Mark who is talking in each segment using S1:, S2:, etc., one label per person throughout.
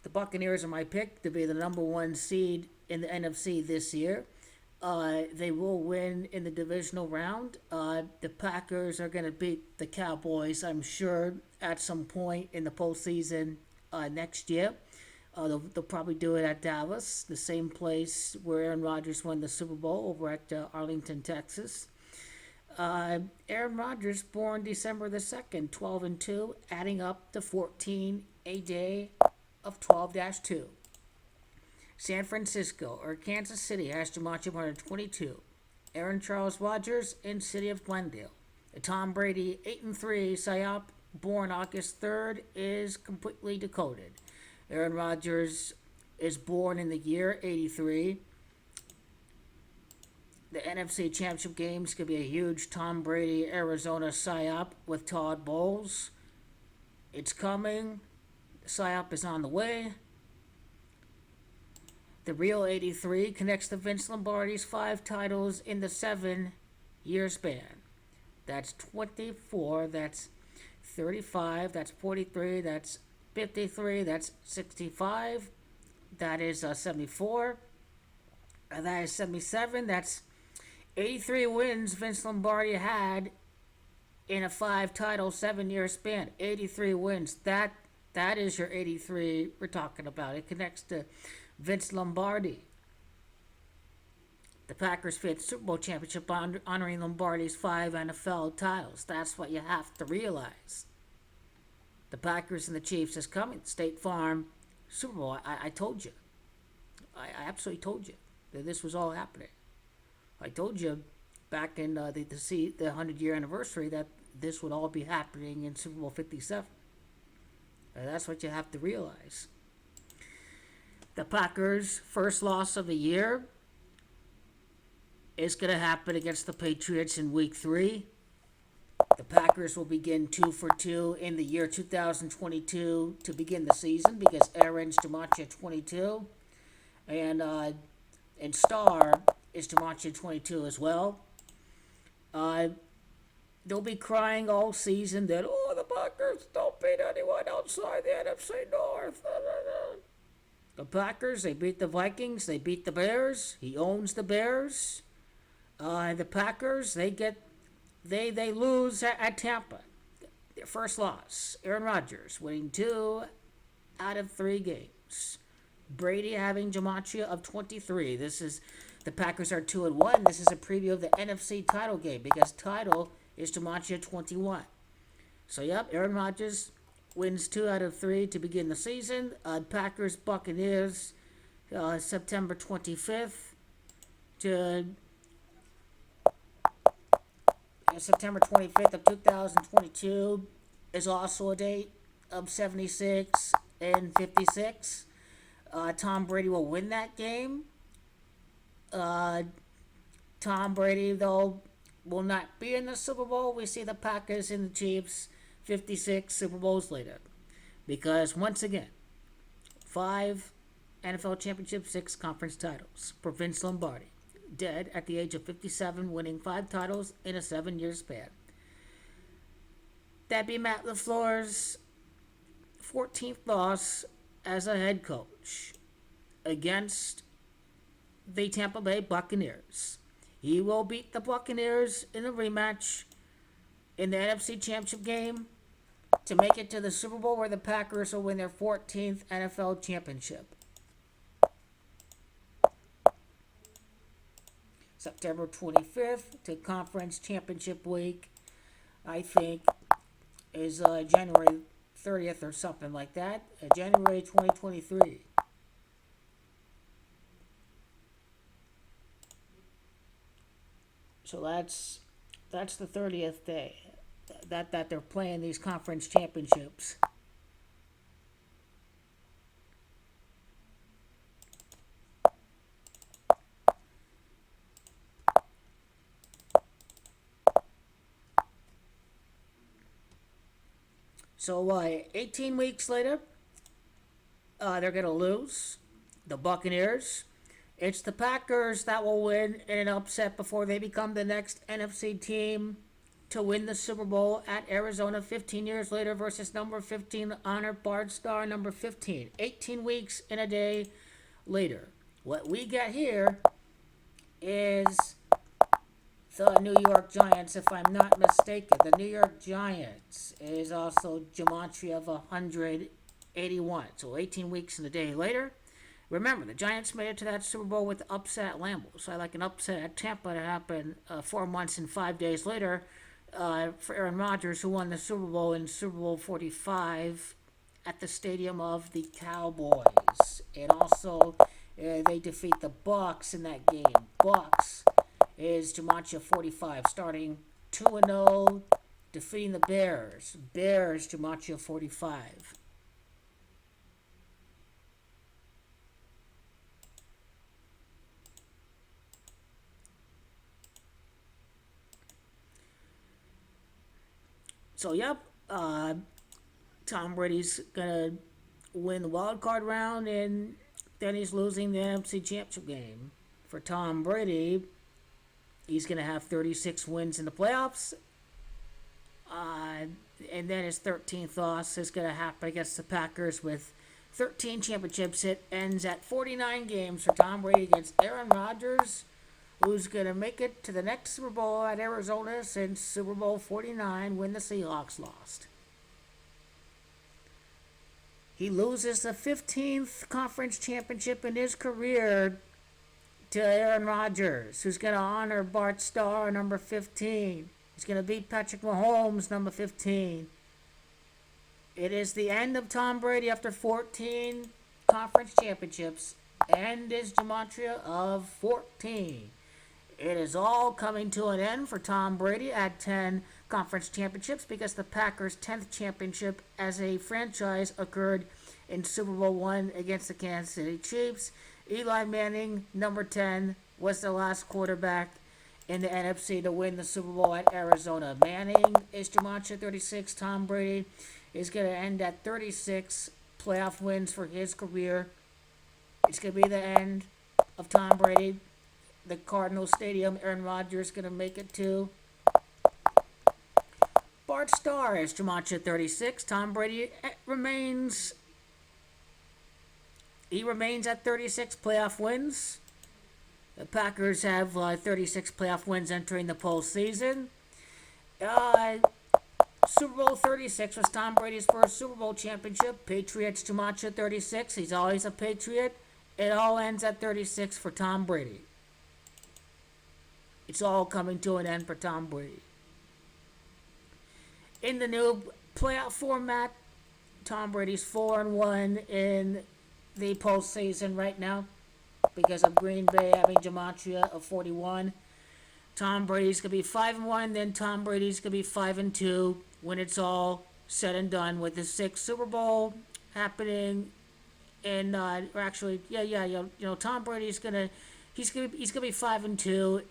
S1: The Buccaneers are my pick to be the number one seed in the NFC this year. They will win in the divisional round. The Packers are going to beat the Cowboys, I'm sure, at some point in the postseason next year. They'll probably do it at Dallas, the same place where Aaron Rodgers won the Super Bowl over at Arlington, Texas. Aaron Rodgers, born December the 2nd, 12 and 2, adding up to 14 a day of 12-2. San Francisco or Kansas City has Jumanji 122. Aaron Charles Rodgers in City of Glendale. The Tom Brady 8 and 3 psyop, born August 3rd, is completely decoded. Aaron Rodgers is born in the year 83. The NFC Championship games could be a huge Tom Brady Arizona psyop with Todd Bowles. It's coming. The psyop is on the way. The real 83 connects to Vince Lombardi's 5 titles in the 7-year span. That's 24, that's 35, that's 43, that's 53, that's 65, that is 74, that is 77, that's 83 wins Vince Lombardi had in a 5-title 7-year span. 83 wins. That is your 83 we're talking about. It connects to Vince Lombardi. The Packers' 5th Super Bowl championship honoring Lombardi's 5 NFL titles. That's what you have to realize. The Packers and the Chiefs is coming. State Farm Super Bowl. I told you. I absolutely told you that this was all happening. I told you back in the 100-year anniversary that this would all be happening in Super Bowl 57. That's what you have to realize. The Packers' first loss of the year is going to happen against the Patriots in Week 3. The Packers will begin 2-2 in the year 2022 to begin the season because Aaron's Jumanji 22 and Starr is Jumanji 22 as well. They'll be crying all season that, the Packers don't beat anyone outside the NFC North. The Packers, they beat the Vikings, they beat the Bears. He owns the Bears. The Packers, they lose at Tampa. Their first loss. Aaron Rodgers winning 2 out of 3 games. Brady having gematria of 23. The Packers are 2-1. This is a preview of the NFC title game because title is gematria 21. So yep, Aaron Rodgers wins 2 out of 3 to begin the season. Packers Buccaneers September 25th to September 25th of 2022 is also a date of 76 and 56. Tom Brady will win that game. Tom Brady, though, will not be in the Super Bowl. We see the Packers and the Chiefs 56 Super Bowls later. Because, once again, 5 NFL championships, 6 conference titles for Vince Lombardi. Dead at the age of 57, winning 5 titles in a 7-year span. That'd be Matt LaFleur's 14th loss as a head coach against the Tampa Bay Buccaneers. He will beat the Buccaneers in a rematch in the NFC Championship game to make it to the Super Bowl where the Packers will win their 14th NFL championship. September 25th to Conference Championship Week, I think, is January 30th or something like that. January 2023. So that's the 30th day that they're playing these conference championships. So 18 weeks later, they're going to lose. The Buccaneers. It's the Packers that will win in an upset before they become the next NFC team to win the Super Bowl at Arizona 15 years later versus number 15 honor Bart Starr, number 15. 18 weeks in a day later. What we get here is the New York Giants, if I'm not mistaken. The New York Giants is also gematria of 181. So 18 weeks and a day later. Remember, the Giants made it to that Super Bowl with the upset at Lambeau. So I like an upset at Tampa to happen 4 months and 5 days later for Aaron Rodgers, who won the Super Bowl in Super Bowl 45 at the stadium of the Cowboys. And also, they defeat the Bucs in that game. Bucs is gematria 45, starting 2-0, defeating the Bears. Bears gematria 45. So, yep, Tom Brady's going to win the wild card round, and then he's losing the NFC Championship game. For Tom Brady, he's going to have 36 wins in the playoffs, and then his 13th loss is going to happen against the Packers with 13 championships. It ends at 49 games for Tom Brady against Aaron Rodgers, who's going to make it to the next Super Bowl at Arizona since Super Bowl 49 when the Seahawks lost. He loses the 15th conference championship in his career to Aaron Rodgers, who's going to honor Bart Starr, number 15. He's going to beat Patrick Mahomes, number 15. It is the end of Tom Brady after 14 conference championships and his gematria of 14. It is all coming to an end for Tom Brady at 10 conference championships because the Packers' 10th championship as a franchise occurred in Super Bowl 1 against the Kansas City Chiefs. Eli Manning, number 10, was the last quarterback in the NFC to win the Super Bowl at Arizona. Manning is gematria 36. Tom Brady is going to end at 36 playoff wins for his career. It's going to be the end of Tom Brady. The Cardinal Stadium, Aaron Rodgers is going to make it to. Bart Starr is gematria 36. Tom Brady remains at 36 playoff wins. The Packers have 36 playoff wins entering the postseason. Super Bowl 36 was Tom Brady's first Super Bowl championship. Patriots gematria 36. He's always a Patriot. It all ends at 36 for Tom Brady. It's all coming to an end for Tom Brady. In the new playoff format, Tom Brady's 4-1 in the postseason right now because of Green Bay having gematria of 41. Tom Brady's going to be 5-1, then Tom Brady's going to be 5-2 when it's all said and done with the 6th Super Bowl happening in, Tom Brady's he's gonna be 5-2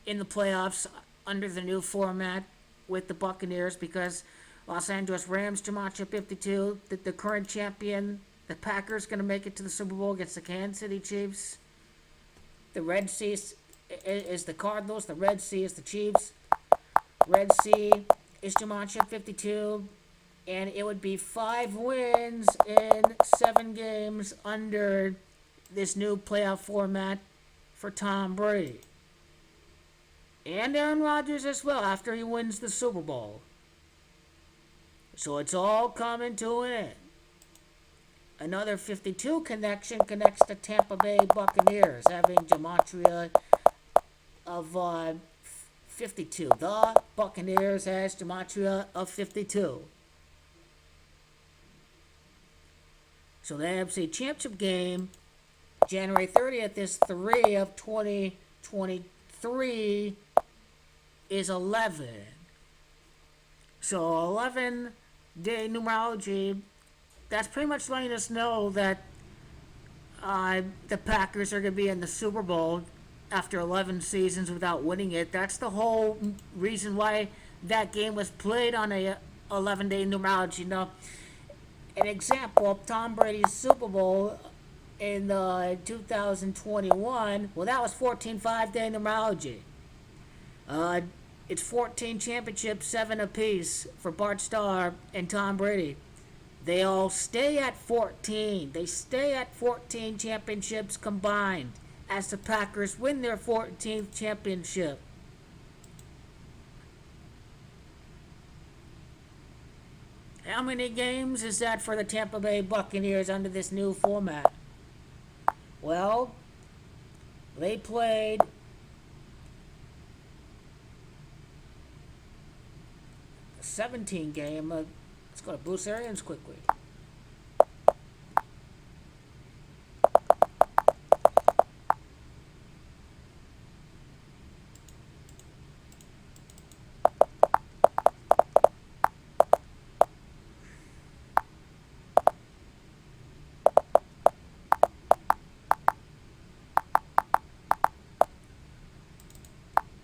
S1: in the playoffs under the new format with the Buccaneers because Los Angeles Rams gematria 52. The current champion, the Packers, going to make it to the Super Bowl against the Kansas City Chiefs. The Red Sea is the Cardinals. The Red Sea is the Chiefs. Red Sea is gematria 52. And it would be 5 wins in 7 games under this new playoff format for Tom Brady. And Aaron Rodgers as well after he wins the Super Bowl. So it's all coming to an end. Another 52 connection connects the Tampa Bay Buccaneers, having gematria of 52. The Buccaneers has gematria of 52. So the NFC Championship game, January 30th, is 3 of 2023 is 11. So 11-day numerology, that's pretty much letting us know that the Packers are going to be in the Super Bowl after 11 seasons without winning it. That's the whole reason why that game was played on a 11-day numerology. Now, an example of Tom Brady's Super Bowl in 2021, well, that was 14 5-day numerology. It's 14 championships, 7 apiece for Bart Starr and Tom Brady. They all stay at 14. They stay at 14 championships combined as the Packers win their 14th championship. How many games is that for the Tampa Bay Buccaneers under this new format? Well, they played 17 game. Let's go to Bruce Arians quickly.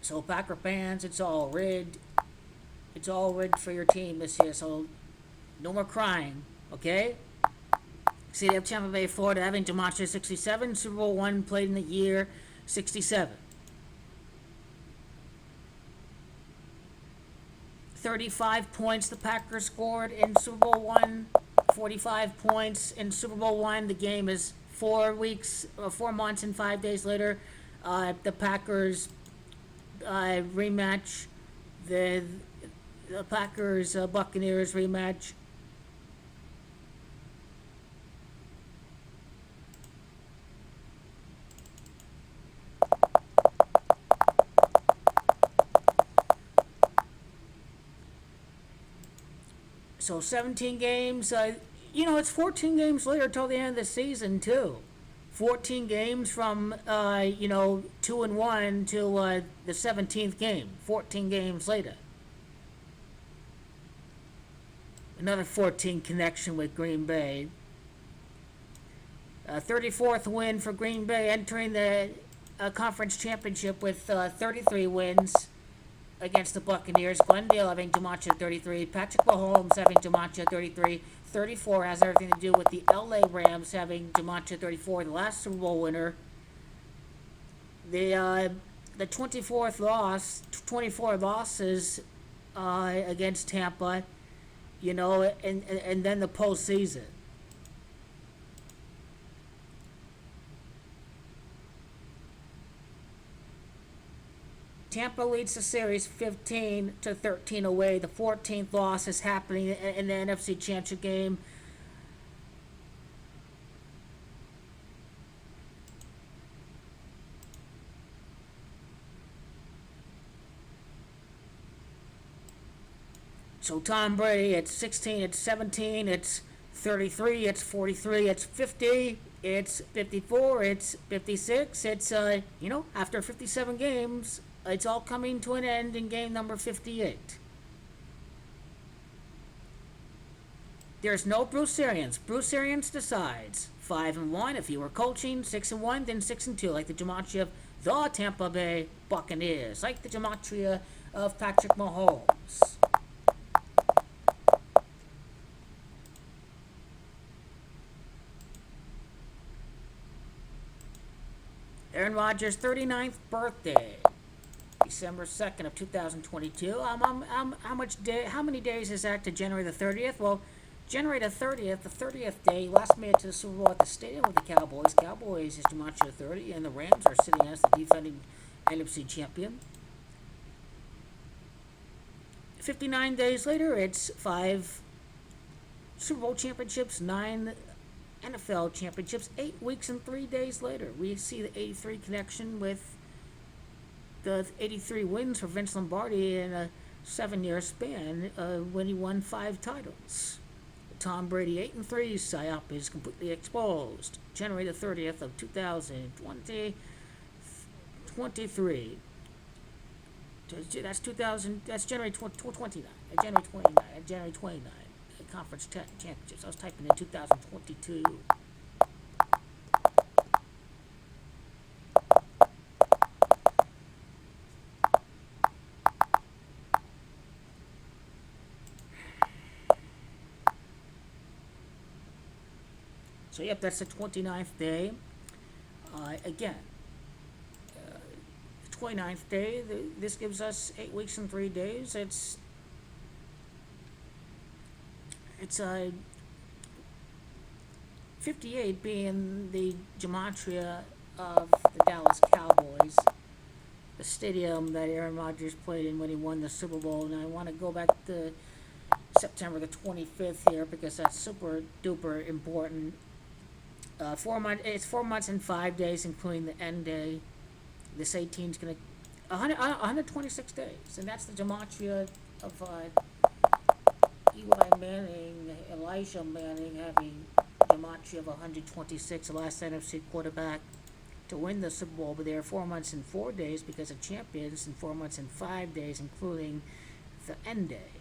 S1: So Packer fans, it's all rigged. It's all rigged for your team this year. So no more crying, okay? City of Tampa Bay, Florida, having Gematria 67, Super Bowl 1 played in the year 67. 35 points the Packers scored in Super Bowl 1, 45 points in Super Bowl 1. The game is 4 months and 5 days later. The Packers rematch. The Packers Buccaneers rematch. So 17 games. It's 14 games later till the end of the season too. 14 games from 2-1 till the 17th game. 14 games later. Another 14 connection with Green Bay. 34th win for Green Bay, entering the conference championship with 33 wins against the Buccaneers. Glendale having Gematria 33. Patrick Mahomes having Gematria 33. 34 has everything to do with the LA Rams having Gematria 34, the last Super Bowl winner. The 24 losses against Tampa, and then the postseason. Tampa leads the series 15-13 away. The 14th loss is happening in the NFC Championship game. So Tom Brady, it's 16, it's 17, it's 33, it's 43, it's 50, it's 54, it's 56. It's, after 57 games, it's all coming to an end in game number 58. There's no Bruce Arians. Bruce Arians decides 5-1 if he were coaching, 6-1, then 6-2, like the gematria of the Tampa Bay Buccaneers, like the gematria of Patrick Mahomes. Aaron Rodgers' 39th birthday, December 2nd of 2022. How many days is that to January the 30th? Well, January the 30th day, last made it to the Super Bowl at the stadium with the Cowboys. Cowboys is Gematria 30, and the Rams are sitting as the defending NFC champion. 59 days later, it's 5 Super Bowl championships, 9 NFL championships. 8 weeks and 3 days later, we see the 83 connection with the 83 wins for Vince Lombardi in a 7-year span when he won 5 titles. Tom Brady 8-3 psyop is completely exposed. January the 30th of 2023. That's January 29. January 29. Conference championships. I was typing in 2022. So that's the 29th day. Again, 29th day. This gives us 8 weeks and 3 days. It's 58 being the gematria of the Dallas Cowboys, the stadium that Aaron Rodgers played in when he won the Super Bowl. And I want to go back to September the 25th here because that's super duper important. 4 months. It's 4 months and 5 days, including the end day. This 18 is going to 126 days, and that's the gematria of Eli Manning, Elisha Manning having gematria of 126, the last NFC quarterback to win the Super Bowl. But they are 4 months and 4 days because of champions, and 4 months and 5 days, including the end day.